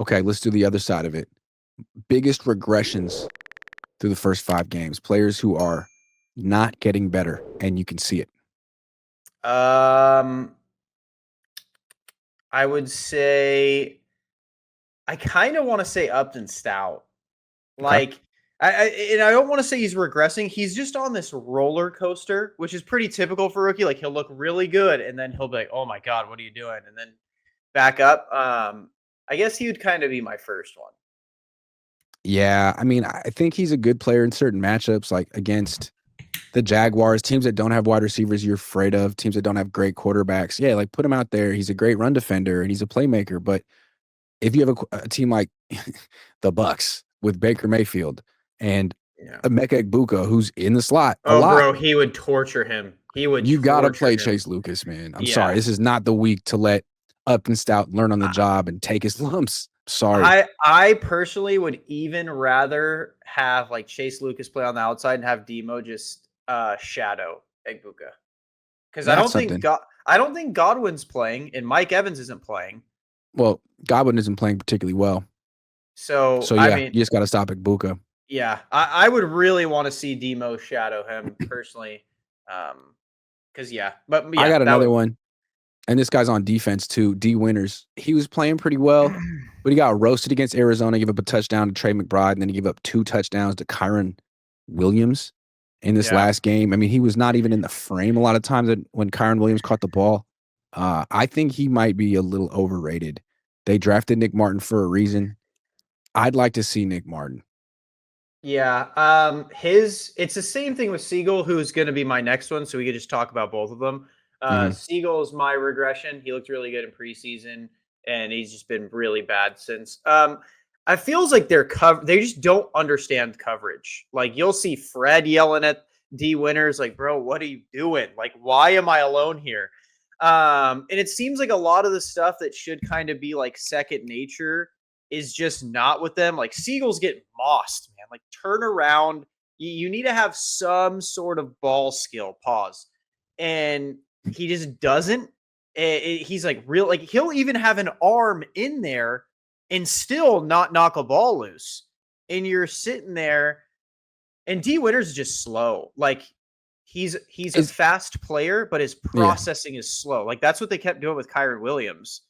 Okay, let's do the other side of it. Biggest regressions through the first 5 games. Players who are not getting better, and you can see it. Um, I would say I kind of want to say Upton Stout. Okay. Like, and I don't want to say he's regressing. He's just on this roller coaster, which is pretty typical for a rookie. Like, he'll look really good, and then he'll be like, "Oh my god, what are you doing?" And then back up. I guess he would kind of be my first one. Yeah, I mean, I think he's a good player in certain matchups, like against the Jaguars, teams that don't have wide receivers you're afraid of, teams that don't have great quarterbacks. Yeah, like put him out there. He's a great run defender and he's a playmaker. But if you have a team like the Bucks with Baker Mayfield and Yeah. Emeka Egbuka, who's in the slot a Oh, lot, bro, he would torture him. He would you got to torture play him. Chase Lucas, man. I'm sorry. Yeah. This is not the week to let Upton Stout learn on the job and take his lumps. Sorry. I personally would even rather have like Chase Lucas play on the outside and have Demo just shadow Egbuka. Because That's something. I don't think Godwin's playing and Mike Evans isn't playing. Well, Godwin isn't playing particularly well. So So, I yeah, mean, you just got to stop Egbuka. yeah, I would really want to see Demo shadow him personally. Because but I yeah, got that another would. one. And this guy's on defense too. D Winters. He was playing pretty well, but he got roasted against Arizona. Gave up a touchdown to Trey McBride, and then he gave up 2 touchdowns to Kyron Williams in this Yeah. last game. I mean, he was not even in the frame a lot of times when Kyron Williams caught the ball. I think he might be a little overrated. They drafted Nick Martin for a reason. I'd like to see Nick Martin. Yeah. It's the same thing with Siegel, who's going to be my next one. So we could just talk about both of them. Mhm. Siegel's my regression. He looked really good in preseason, and he's just been really bad since. I feels like they just don't understand coverage. Like you'll see Fred yelling at D Winners, like, bro, what are you doing? Like, why am I alone here? And it seems like a lot of the stuff that should kind of be like second nature is just not with them. Like Siegel's getting mossed, man. Like turn around. You need to have some sort of ball skill. Pause. And he just doesn't. He's like real. Like he'll even have an arm in there and still not knock a ball loose. And you're sitting there, and D Winters is just slow. Like he's a Is fast player, but his yeah, processing is slow. Like that's what they kept doing with Kyron Williams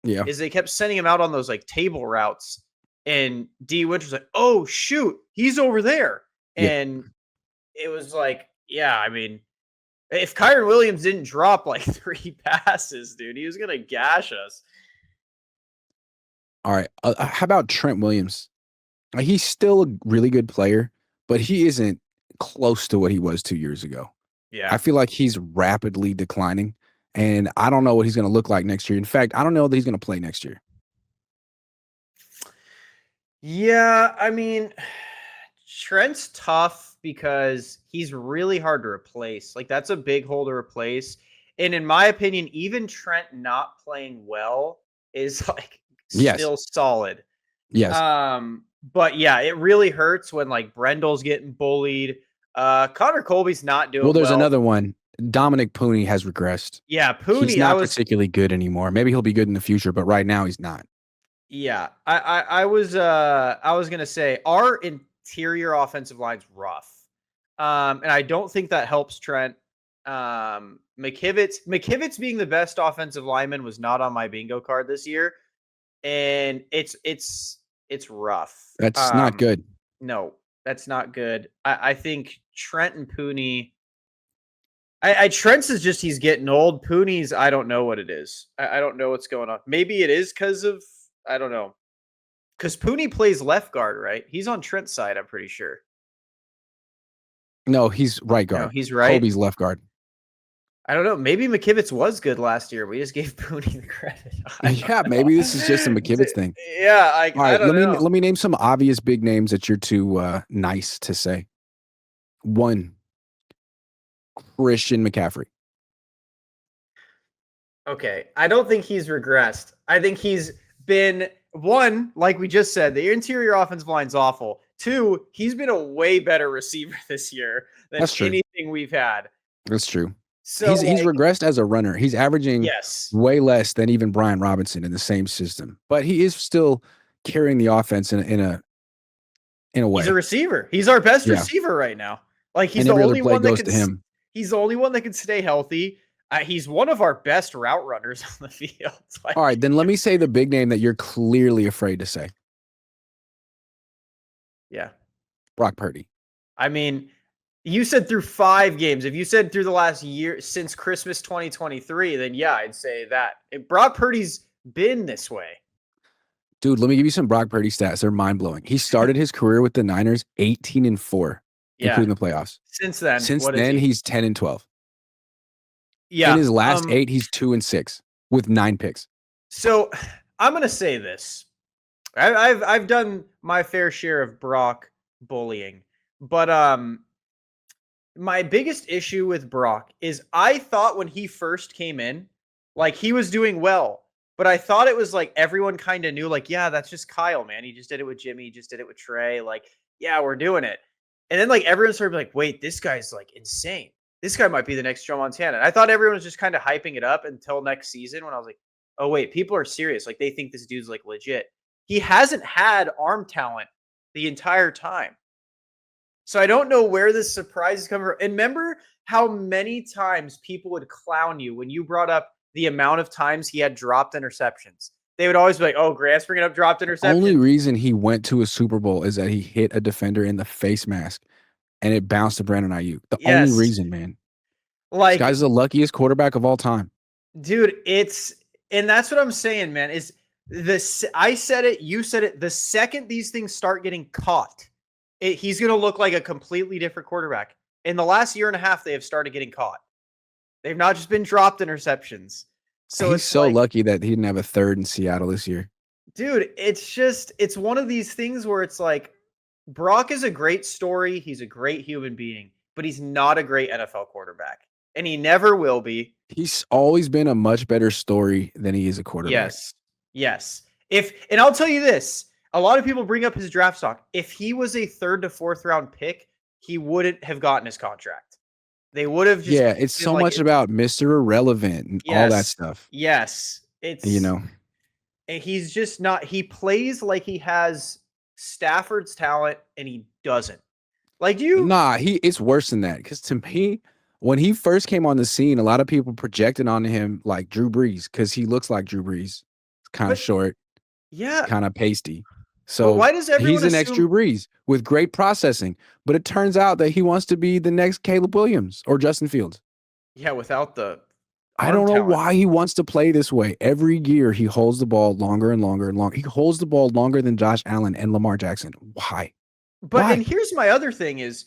yeah. is they kept sending him out on those like table routes, and D Winter's like, "Oh shoot, he's over there," Yeah. and it was like, yeah, I mean, if Kyron Williams didn't drop like 3 passes, dude, he was gonna gash us. All right. How about Trent Williams? He's still a really good player, but he isn't close to what he was 2 years ago. I Yeah, feel like he's rapidly declining, and I don't know what he's going to look like next year. In fact, I don't know that he's going to play next year. yeah. I mean, Trent's tough because he's really hard to replace. Like that's a big hole to replace. And in my opinion, even Trent not playing well is like Yes, still solid. yes. But yeah, it really hurts when like Brendel's getting bullied. Connor Colby's not Well, doing there's well. another one. Dominic Pooney has regressed. Yeah, He's Pooty, not particularly good anymore. Maybe he'll be good in the future, but right now he's not. yeah, I was gonna say our interior offensive line's rough. And I don't think that helps Trent. McKivitz being the best offensive lineman was not on my bingo card this year, and it's rough. That's not good. No, that's not good. I think Trent and Pooney. I Trent's is just he's getting old. Pooney's I don't know what it is. I don't know what's going on. Maybe it is because of I don't know. Because Pooney plays left guard, right? He's on Trent's side, I'm pretty sure. No, he's right No, guard. he's right. Colby's left guard. I don't know. Maybe McKivitz was good last year. We just gave Pooney the credit. I don't Yeah, know. maybe this is just a McKivitz thing. Yeah, All I right, don't know. let me name some obvious big names that you're too nice to say. One, Christian McCaffrey. Okay. I don't think he's regressed. I think he's been one, like we just said, the interior offensive line's awful. Two, he's been a way better receiver this year than That's true. anything we've had. That's true. So He's like, regressed as a runner. He's averaging yes. way less than even Brian Robinson in the same system. But he is still carrying the offense in a He's a way. receiver. He's our best Yeah. receiver right now. Like he's And the every other only play one that goes can. to him. He's the only one that can stay healthy. He's one of our best route runners on the field. All Like, right, then let me say the big name that you're clearly afraid to say. yeah. Brock Purdy. I mean, you said through 5 games. If you said through the last year since Christmas 2023, then yeah, I'd say that. Brock Purdy's been this way. Dude, let me give you some Brock Purdy stats. They're mind-blowing. He started his career with the Niners 18-4, Yeah. including the playoffs. Since then, Since what is then, he? he's 10-12. In Yeah. his last 8, he's 2-6 with 9 picks. So I'm gonna say this. I've done my fair share of Brock bullying, but my biggest issue with Brock is I thought when he first came in, like he was doing well, but I thought it was like everyone kind of knew, like, yeah, that's just Kyle, man. He just did it with Jimmy, he just did it with Trey. Like, yeah, we're doing it. And then like everyone started like, wait, this guy's like insane. This guy might be the next Joe Montana. And I thought everyone was just kind of hyping it up until next season when I was like, oh wait, people are serious. Like they think this dude's like legit. He hasn't had arm talent the entire time. So I don't know where this surprise is coming from. And remember how many times people would clown you when you brought up the amount of times he had dropped interceptions. They would always be like, "Oh, Grant's bringing up dropped Only interceptions." reason he went to a Super Bowl is that he hit a defender in the face mask and it bounced to Brandon Ayuk. The only Yes, reason, man. This like, guy's the luckiest quarterback of all time. dude, and that's what I'm saying, man. Is this? I said it, you said it. The second these things start getting caught, he's going to look like a completely different quarterback. In the last year and a half, they have started getting caught. They've not just been dropped interceptions. So He's it's so like, lucky that he didn't have a third in Seattle this year. dude, it's one of these things where it's like Brock is a great story. He's a great human being, but he's not a great NFL quarterback. And he never will be. He's always been a much better story than he is a quarterback. Yes. Yes. And I'll tell you this, a lot of people bring up his draft stock. If he was a 3rd to 4th round pick, he wouldn't have gotten his contract. They would have just Yeah, it's been so like, much about Mr. Irrelevant and all that yes. stuff. Yes. You know, He's just not, he plays like he has Stafford's talent and he doesn't. Like nah, it's worse than that. Because to me, when he first came on the scene, a lot of people projected onto him like Drew Brees because he looks like Drew Brees. Kind of but short, yeah, kind of pasty. but So why does he's everyone the next Drew assume? Brees with great processing. But it turns out that he wants to be the next Caleb Williams or Justin Fields. Yeah, without the I arm don't know talent. why he wants to play this way. Every year he holds the ball longer and longer and longer. He holds the ball longer than Josh Allen and Lamar Jackson. Why? But and Why? here's my other thing is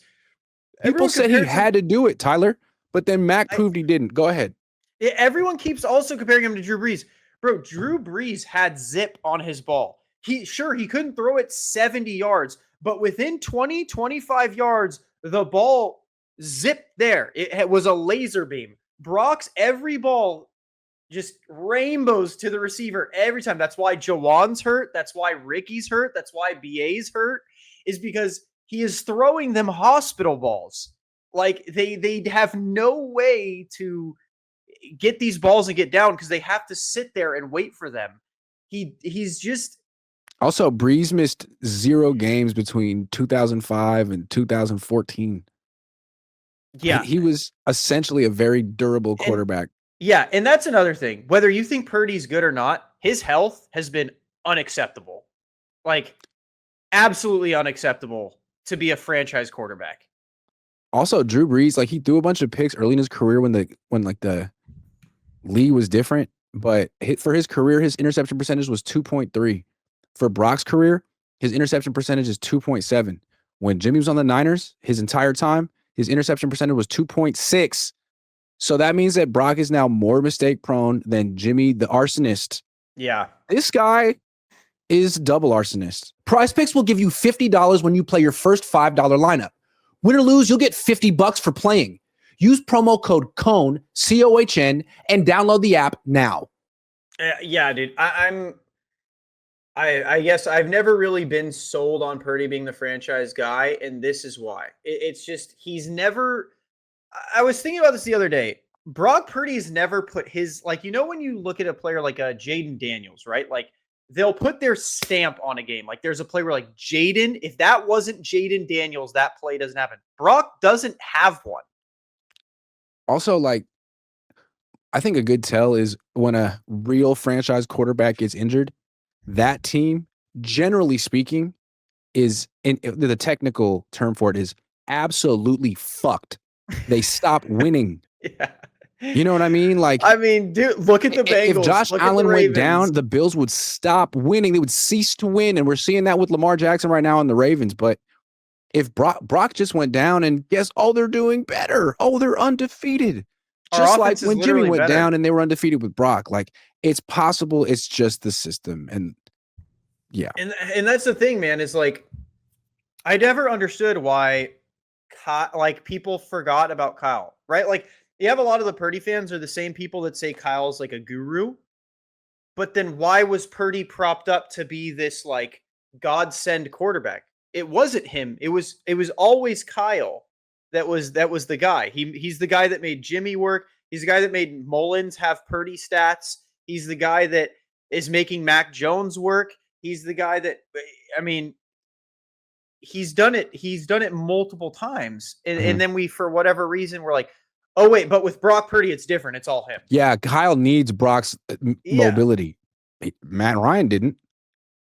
People everyone said he compares him. had to do it, Tyler, but then Mac I, proved he didn't. Go ahead. everyone keeps also comparing him to Drew Brees. Bro, Drew Brees had zip on his ball. He couldn't throw it 70 yards, but within 20, 25 yards, the ball zipped there. It was a laser beam. Brock's every ball just rainbows to the receiver every time. That's why Jawan's hurt. That's why Ricky's hurt. That's why BA's hurt, is because he is throwing them hospital balls. Like they have no way to get these balls and get down because they have to sit there and wait for them. He's just Also, Breeze missed 0 games between 2005 and 2014. yeah. He was essentially a very durable And quarterback. yeah, and that's another thing. Whether you think Purdy's good or not, his health has been unacceptable. Like absolutely unacceptable to be a franchise quarterback. Also, Drew Brees, like he threw a bunch of picks early in his career when the league was different, but for his career, his interception percentage was 2.3. For Brock's career, his interception percentage is 2.7. When Jimmy was on the Niners, his entire time, his interception percentage was 2.6. So that means that Brock is now more mistake prone than Jimmy the arsonist. Yeah. This guy is double arsonist. Prize Picks will give you $50 when you play your first $5 lineup. Win or lose, you'll get $50 for playing. Use promo code Cohn, COHN, and download the app now. Yeah, dude. I guess I've never really been sold on Purdy being the franchise guy, and this is why. It's just he's never. I was thinking about this the other day. Brock Purdy's never put his, like, when you look at a player like Jaden Daniels, right? Like they'll put their stamp on a game. Like there's a play where like Jaden, if that wasn't Jaden Daniels, that play doesn't happen. Brock doesn't have one. Also, like, I think a good tell is when a real franchise quarterback gets injured, that team, generally speaking, is in the technical term for it is absolutely fucked. They stop winning. Yeah. You know what I mean? Like, I mean, dude, look at the Bengals. if Josh look Allen at the went Ravens. down, the Bills would stop winning. They would cease to win. And we're seeing that with Lamar Jackson right now on the Ravens. But if Brock just went down and guess, they're doing better. Oh, they're undefeated. Just like when Jimmy went down and they were undefeated with Brock. Like, it's possible. It's just the system. And yeah. And that's the thing, man, is like, I never understood why like people forgot about Kyle, right? Like you have a lot of the Purdy fans are the same people that say Kyle's like a guru. But then why was Purdy propped up to be this like godsend quarterback? It wasn't him. It was always Kyle that was the guy. He's the guy that made Jimmy work. He's the guy that made Mullins have Purdy stats. He's the guy that is making Mac Jones work. He's the guy that, I mean, he's done it. He's done it multiple times. And then we, for whatever reason, we're like, oh, wait, but with Brock Purdy, it's different. It's all him. Yeah, Kyle needs Brock's mobility. Matt Ryan didn't.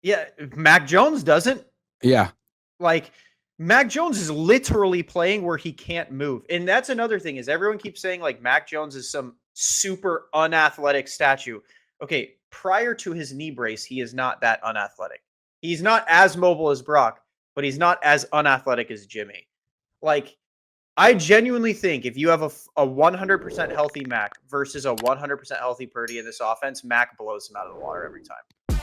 Yeah, Mac Jones doesn't. Yeah. Like, Mac Jones is literally playing where he can't move. And that's another thing is everyone keeps saying, like, Mac Jones is some super unathletic statue. Okay, prior to his knee brace, he is not that unathletic. He's not as mobile as Brock, but he's not as unathletic as Jimmy. Like, I genuinely think if you have a 100% healthy Mac versus a 100% healthy Purdy in this offense, Mac blows him out of the water every time.